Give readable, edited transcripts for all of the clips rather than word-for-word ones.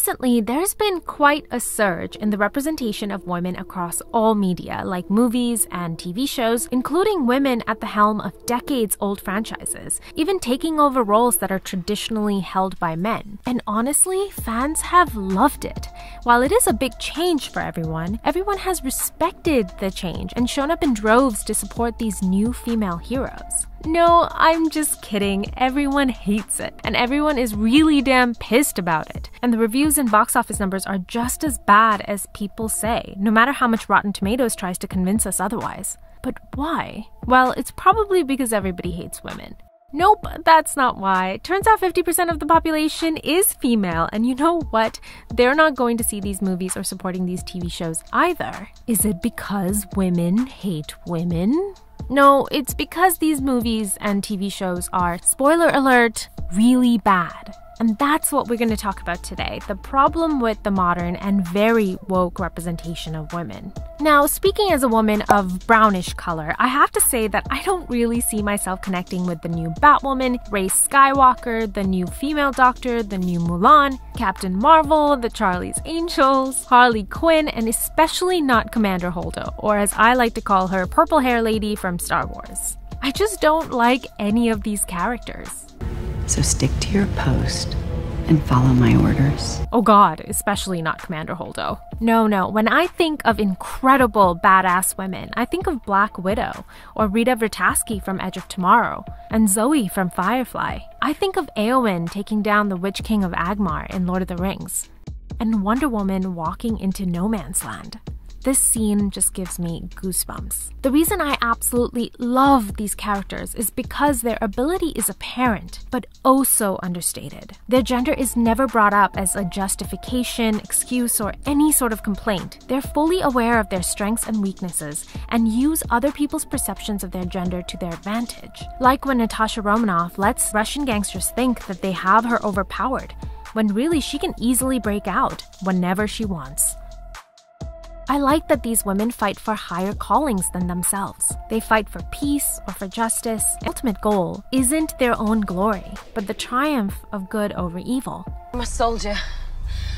recently, there's been quite a surge in the representation of women across all media, like movies and TV shows, including women at the helm of decades-old franchises, even taking over roles that are traditionally held by men. And honestly, fans have loved it. While it is a big change for everyone has respected the change and shown up in droves to support these new female heroes. No, I'm just kidding. Everyone hates it, and everyone is really damn pissed about it. And the reviews and box office numbers are just as bad as people say, no matter how much Rotten Tomatoes tries to convince us otherwise. But why? Well, it's probably because everybody hates women. Nope, that's not why. Turns out 50% of the population is female, and you know what? They're not going to see these movies or supporting these TV shows either. Is it because women hate women? No, it's because these movies and TV shows are, spoiler alert, really bad. And that's what we're going to talk about today, the problem with the modern and very woke representation of women. Now, speaking as a woman of brownish color, I have to say that I don't really see myself connecting with the new Batwoman, Rey Skywalker, the new female Doctor, the new Mulan, Captain Marvel, the Charlie's Angels, Harley Quinn, and especially not Commander Holdo, or as I like to call her, Purple Hair Lady from Star Wars. I just don't like any of these characters. So stick to your post and follow my orders. Oh god, especially not Commander Holdo. No, when I think of incredible badass women, I think of Black Widow, or Rita Vertasky from Edge of Tomorrow, and Zoe from Firefly. I think of Éowyn taking down the Witch King of Angmar in Lord of the Rings, and Wonder Woman walking into no man's land. This scene just gives me goosebumps. The reason I absolutely love these characters is because their ability is apparent, but oh so understated. Their gender is never brought up as a justification, excuse, or any sort of complaint. They're fully aware of their strengths and weaknesses and use other people's perceptions of their gender to their advantage. Like when Natasha Romanoff lets Russian gangsters think that they have her overpowered, when really she can easily break out whenever she wants. I like that these women fight for higher callings than themselves. They fight for peace or for justice. The ultimate goal isn't their own glory, but the triumph of good over evil. I'm a soldier.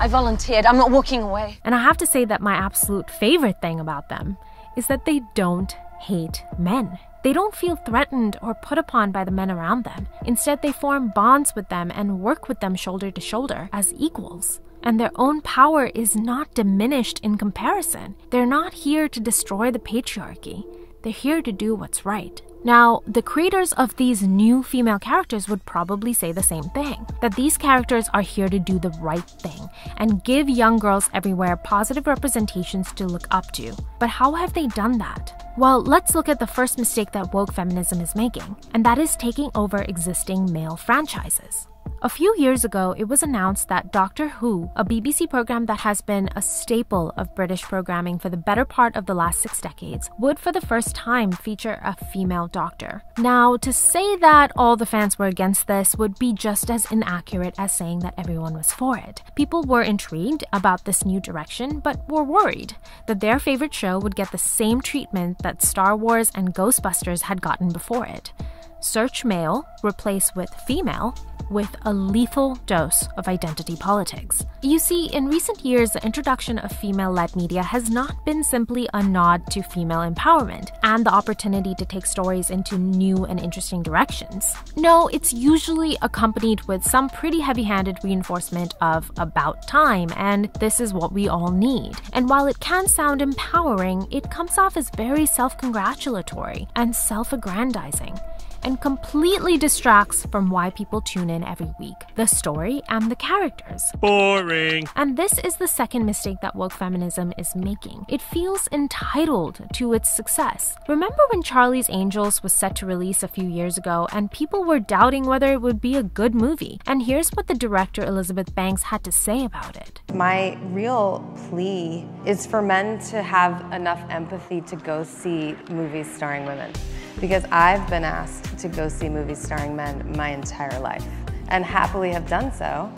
I volunteered. I'm not walking away. And I have to say that my absolute favorite thing about them is that they don't hate men. They don't feel threatened or put upon by the men around them. Instead, they form bonds with them and work with them shoulder to shoulder as equals. And their own power is not diminished in comparison. They're not here to destroy the patriarchy. They're here to do what's right. Now, the creators of these new female characters would probably say the same thing, that these characters are here to do the right thing and give young girls everywhere positive representations to look up to. But how have they done that? Well, let's look at the first mistake that woke feminism is making, and that is taking over existing male franchises. A few years ago, it was announced that Doctor Who, a BBC program that has been a staple of British programming for the better part of the last 6 decades, would for the first time feature a female doctor. Now, to say that all the fans were against this would be just as inaccurate as saying that everyone was for it. People were intrigued about this new direction, but were worried that their favorite show would get the same treatment that Star Wars and Ghostbusters had gotten before it. Search male, replace with female, with a lethal dose of identity politics. You see, in recent years, the introduction of female-led media has not been simply a nod to female empowerment and the opportunity to take stories into new and interesting directions. No, it's usually accompanied with some pretty heavy-handed reinforcement of about time, and this is what we all need. And while it can sound empowering, it comes off as very self-congratulatory and self-aggrandizing, and completely distracts from why people tune in every week, the story and the characters. Boring. And this is the second mistake that woke feminism is making. It feels entitled to its success. Remember when Charlie's Angels was set to release a few years ago and people were doubting whether it would be a good movie? And here's what the director Elizabeth Banks had to say about it. My real plea is for men to have enough empathy to go see movies starring women. Because I've been asked to go see movies starring men my entire life, and happily have done so.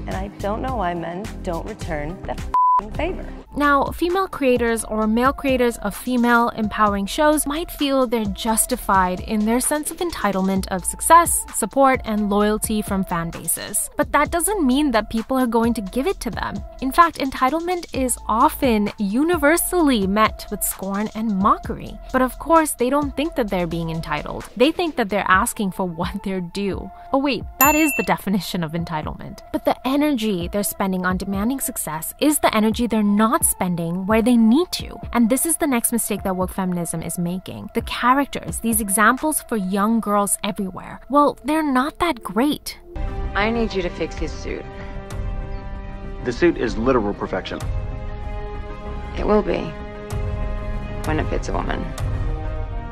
And I don't know why men don't return the favor. Now, female creators or male creators of female empowering shows might feel they're justified in their sense of entitlement of success, support, and loyalty from fan bases. But that doesn't mean that people are going to give it to them. In fact, entitlement is often universally met with scorn and mockery. But of course, they don't think that they're being entitled. They think that they're asking for what they're due. Oh wait, that is the definition of entitlement. But the energy they're spending on demanding success is the energy they're not spending where they need to. And this is the next mistake that woke feminism is making. The characters, these examples for young girls everywhere, well, they're not that great. I need you to fix his suit. The suit is literal perfection. It will be. When it fits a woman.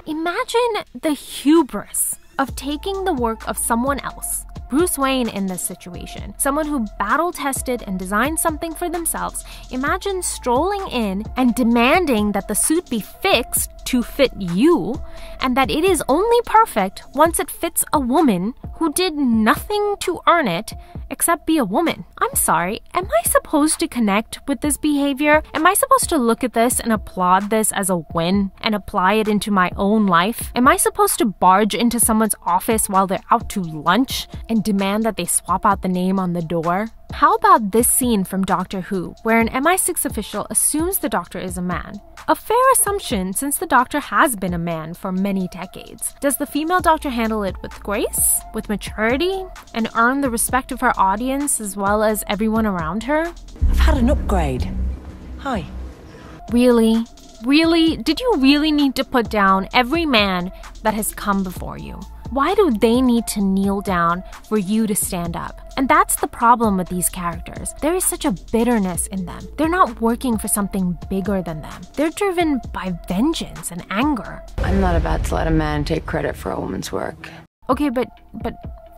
Imagine the hubris of taking the work of someone else, Bruce Wayne in this situation, someone who battle-tested and designed something for themselves. Imagine strolling in and demanding that the suit be fixed to fit you, and that it is only perfect once it fits a woman who did nothing to earn it except be a woman. I'm sorry, am I supposed to connect with this behavior? Am I supposed to look at this and applaud this as a win and apply it into my own life? Am I supposed to barge into someone's office while they're out to lunch and demand that they swap out the name on the door? How about this scene from Doctor Who, where an MI6 official assumes the Doctor is a man? A fair assumption since the Doctor has been a man for many decades. Does the female Doctor handle it with grace, with maturity, and earn the respect of her audience as well as everyone around her? I've had an upgrade. Hi. Really? Really? Did you really need to put down every man that has come before you? Why do they need to kneel down for you to stand up? And that's the problem with these characters. There is such a bitterness in them. They're not working for something bigger than them. They're driven by vengeance and anger. I'm not about to let a man take credit for a woman's work. Okay, but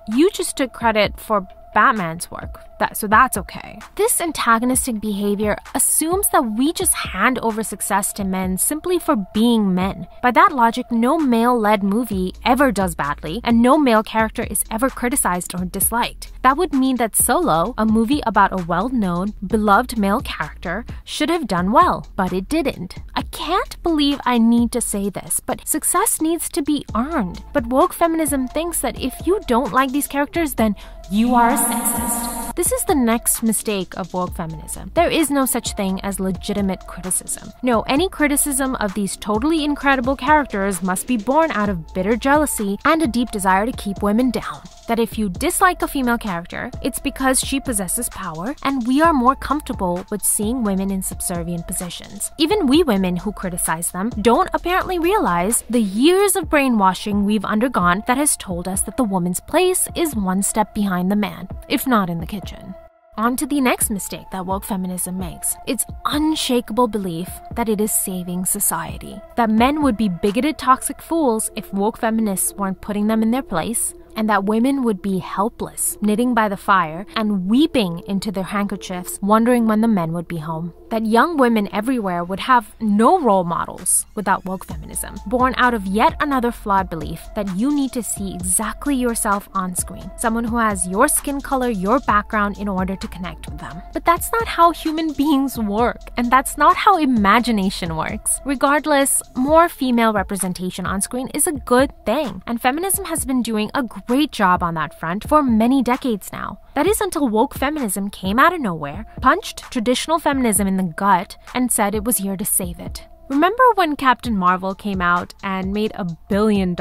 you just took credit for Batman's work, so that's okay. This antagonistic behavior assumes that we just hand over success to men simply for being men. By that logic, no male-led movie ever does badly, and no male character is ever criticized or disliked. That would mean that Solo, a movie about a well-known, beloved male character, should have done well, but it didn't. I can't believe I need to say this, but success needs to be earned. But woke feminism thinks that if you don't like these characters, then you are a sexist. This is the next mistake of woke feminism. There is no such thing as legitimate criticism. No, any criticism of these totally incredible characters must be born out of bitter jealousy and a deep desire to keep women down. That if you dislike a female character, it's because she possesses power, and we are more comfortable with seeing women in subservient positions. Even we women who criticize them don't apparently realize the years of brainwashing we've undergone that has told us that the woman's place is one step behind the man, if not in the kitchen. On to the next mistake that woke feminism makes. Its unshakable belief that it is saving society. That men would be bigoted, toxic fools if woke feminists weren't putting them in their place, and that women would be helpless, knitting by the fire and weeping into their handkerchiefs, wondering when the men would be home. That young women everywhere would have no role models without woke feminism, born out of yet another flawed belief that you need to see exactly yourself on screen, someone who has your skin color, your background in order to connect with them. But that's not how human beings work, and that's not how imagination works. Regardless, more female representation on screen is a good thing, and feminism has been doing a great job on that front for many decades now. That is until woke feminism came out of nowhere, punched traditional feminism in the gut, and said it was here to save it. Remember when Captain Marvel came out and made $1 billion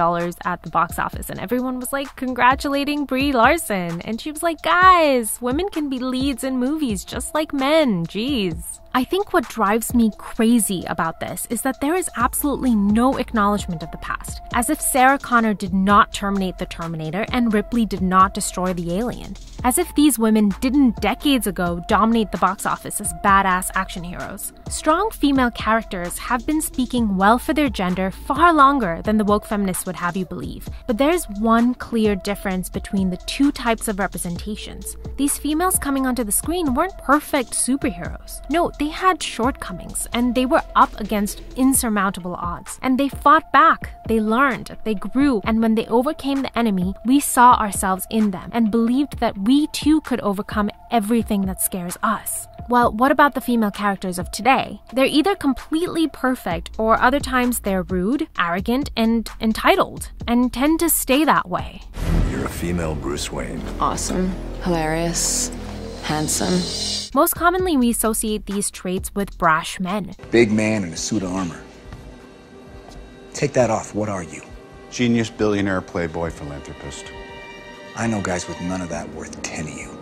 at the box office, and everyone was like congratulating Brie Larson, and she was like, guys, women can be leads in movies just like men, jeez. I think what drives me crazy about this is that there is absolutely no acknowledgement of the past, as if Sarah Connor did not terminate the Terminator and Ripley did not destroy the alien, as if these women didn't decades ago dominate the box office as badass action heroes. Strong female characters have been speaking well for their gender far longer than the woke feminists would have you believe, but there's one clear difference between the two types of representations. These females coming onto the screen weren't perfect superheroes. No, they had shortcomings, and they were up against insurmountable odds. And they fought back, they learned, they grew, and when they overcame the enemy, we saw ourselves in them and believed that we too could overcome everything that scares us. Well, what about the female characters of today? They're either completely perfect or other times they're rude, arrogant, and entitled, and tend to stay that way. You're a female Bruce Wayne. Awesome, hilarious, handsome. Most commonly, we associate these traits with brash men. Big man in a suit of armor. Take that off, what are you? Genius, billionaire, playboy, philanthropist. I know guys with none of that worth 10 of you.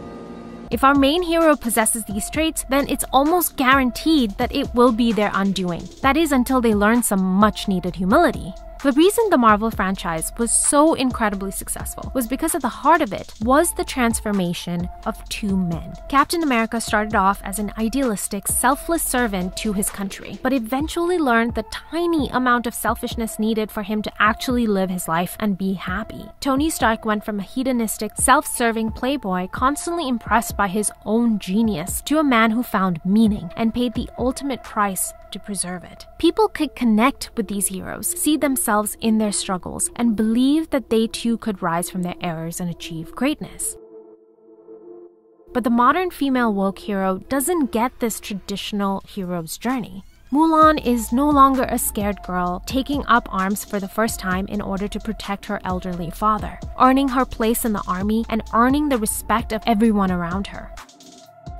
If our main hero possesses these traits, then it's almost guaranteed that it will be their undoing. That is, until they learn some much-needed humility. The reason the Marvel franchise was so incredibly successful was because at the heart of it was the transformation of two men. Captain America started off as an idealistic, selfless servant to his country, but eventually learned the tiny amount of selfishness needed for him to actually live his life and be happy. Tony Stark went from a hedonistic, self-serving playboy constantly impressed by his own genius to a man who found meaning and paid the ultimate price to preserve it. People could connect with these heroes, see themselves in their struggles, and believe that they too could rise from their errors and achieve greatness. But the modern female woke hero doesn't get this traditional hero's journey. Mulan is no longer a scared girl taking up arms for the first time in order to protect her elderly father, earning her place in the army and earning the respect of everyone around her.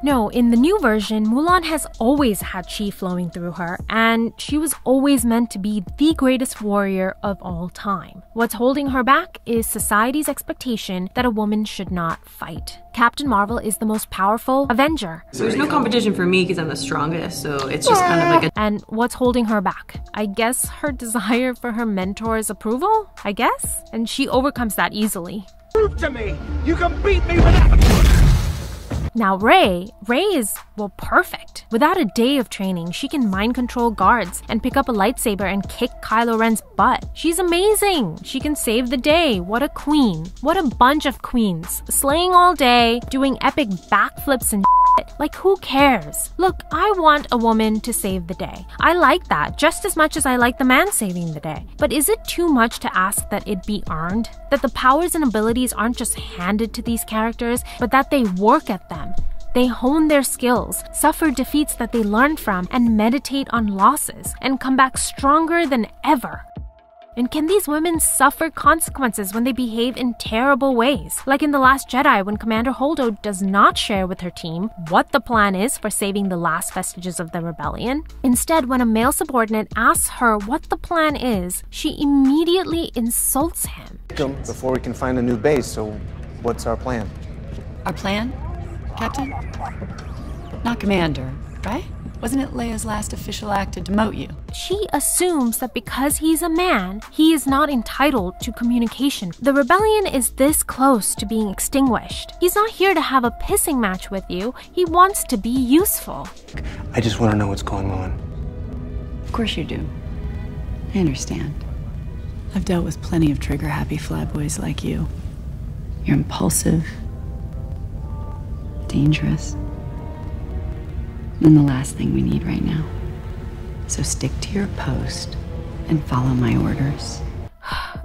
No, in the new version, Mulan has always had chi flowing through her, and she was always meant to be the greatest warrior of all time. What's holding her back is society's expectation that a woman should not fight. Captain Marvel is the most powerful Avenger. There's no competition for me because I'm the strongest, so it's just kind of like a... And what's holding her back? I guess her desire for her mentor's approval? I guess? And she overcomes that easily. Prove to me you can beat me with that! Now Rey is, well, perfect. Without a day of training, she can mind control guards and pick up a lightsaber and kick Kylo Ren's butt. She's amazing. She can save the day. What a queen. What a bunch of queens. Slaying all day, doing epic backflips and shit. Like, who cares? Look, I want a woman to save the day. I like that just as much as I like the man saving the day. But is it too much to ask that it be earned? That the powers and abilities aren't just handed to these characters, but that they work at them. They hone their skills, suffer defeats that they learned from, and meditate on losses, and come back stronger than ever. And can these women suffer consequences when they behave in terrible ways? Like in The Last Jedi, when Commander Holdo does not share with her team what the plan is for saving the last vestiges of the rebellion. Instead, when a male subordinate asks her what the plan is, she immediately insults him. Before we can find a new base, so what's our plan? Our plan, Captain? Not Commander, right? Wasn't it Leia's last official act to demote you? She assumes that because he's a man, he is not entitled to communication. The rebellion is this close to being extinguished. He's not here to have a pissing match with you. He wants to be useful. I just want to know what's going on. Of course you do. I understand. I've dealt with plenty of trigger-happy flyboys like you. You're impulsive, dangerous, and the last thing we need right now. So stick to your post and follow my orders.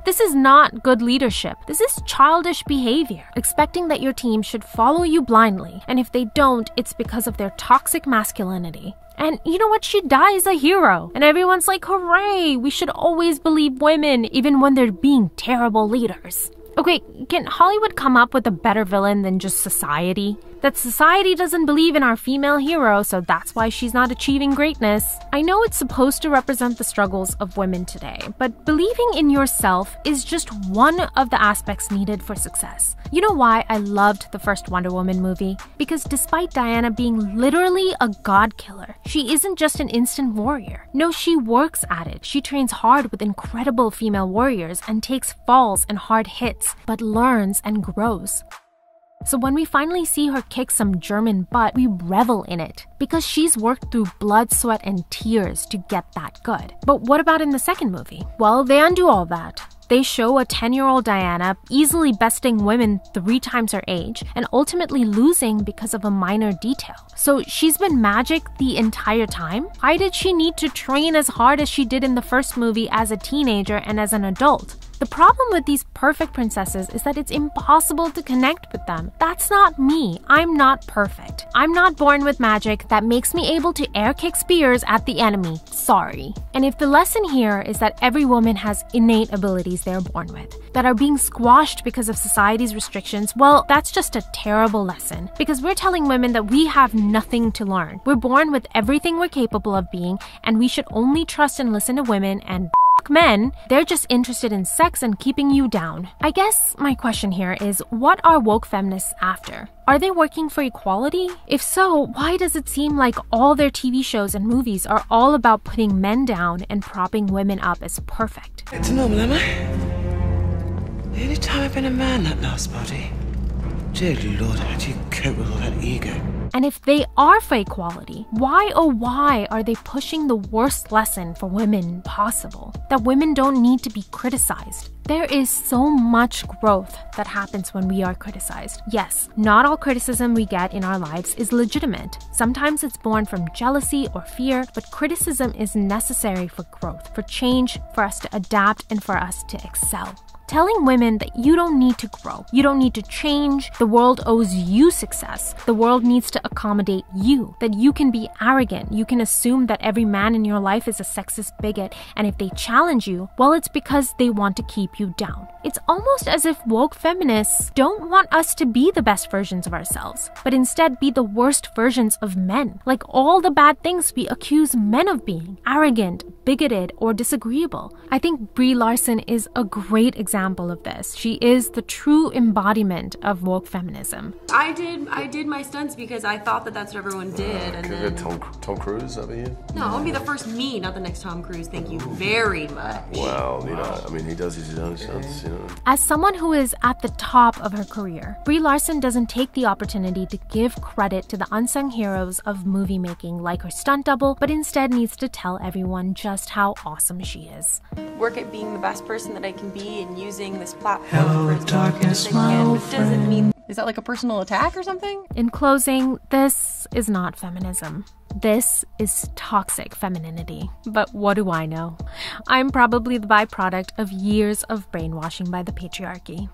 This is not good leadership. This is childish behavior, expecting that your team should follow you blindly, and if they don't, it's because of their toxic masculinity. And you know what? She dies a hero, and everyone's like, hooray, we should always believe women, even when they're being terrible leaders. Okay, can Hollywood come up with a better villain than just society? That society doesn't believe in our female hero, so that's why she's not achieving greatness. I know it's supposed to represent the struggles of women today, but believing in yourself is just one of the aspects needed for success. You know why I loved the first Wonder Woman movie? Because despite Diana being literally a god killer, she isn't just an instant warrior. No, she works at it. She trains hard with incredible female warriors and takes falls and hard hits, but learns and grows. So when we finally see her kick some German butt, we revel in it, because she's worked through blood, sweat, and tears to get that good. But what about in the second movie? Well, they undo all that. They show a 10-year-old Diana easily besting women 3 times her age and ultimately losing because of a minor detail. So she's been magic the entire time? Why did she need to train as hard as she did in the first movie as a teenager and as an adult? The problem with these perfect princesses is that it's impossible to connect with them. That's not me. I'm not perfect. I'm not born with magic that makes me able to air kick spears at the enemy. Sorry. And if the lesson here is that every woman has innate abilities they're born with that are being squashed because of society's restrictions, well, that's just a terrible lesson, because we're telling women that we have nothing to learn. We're born with everything we're capable of being, and we should only trust and listen to women and men. They're just interested in sex and keeping you down. I guess my question here is, what are woke feminists after? Are they working for equality? If so, why does it seem like all their TV shows and movies are all about putting men down and propping women up as perfect? It's normal, am I? The only time I've been a man that last party. Dear Lord, how do you cope with all that ego? And if they are for equality, why oh why are they pushing the worst lesson for women possible? That women don't need to be criticized. There is so much growth that happens when we are criticized. Yes, not all criticism we get in our lives is legitimate. Sometimes it's born from jealousy or fear, but criticism is necessary for growth, for change, for us to adapt, and for us to excel. Telling women that you don't need to grow, you don't need to change, the world owes you success, the world needs to accommodate you, that you can be arrogant, you can assume that every man in your life is a sexist bigot, and if they challenge you, well, it's because they want to keep you down. It's almost as if woke feminists don't want us to be the best versions of ourselves, but instead be the worst versions of men. Like all the bad things we accuse men of being: arrogant, bigoted, or disagreeable. I think Brie Larson is a great example of this. She is the true embodiment of woke feminism. I did my stunts because I thought that that's what everyone did. And then Tom Cruise over here? No, I'll be the first me, not the next Tom Cruise. Thank you very much. Well, you know, I mean, he does his own stunts, you know. As someone who is at the top of her career, Brie Larson doesn't take the opportunity to give credit to the unsung heroes of movie making like her stunt double, but instead needs to tell everyone just how awesome she is. Work at being the best person that I can be and using this platform Hello, darkness, my old doesn't mean. Is that like a personal attack or something? In closing, this is not feminism. This is toxic femininity. But what do I know? I'm probably the byproduct of years of brainwashing by the patriarchy.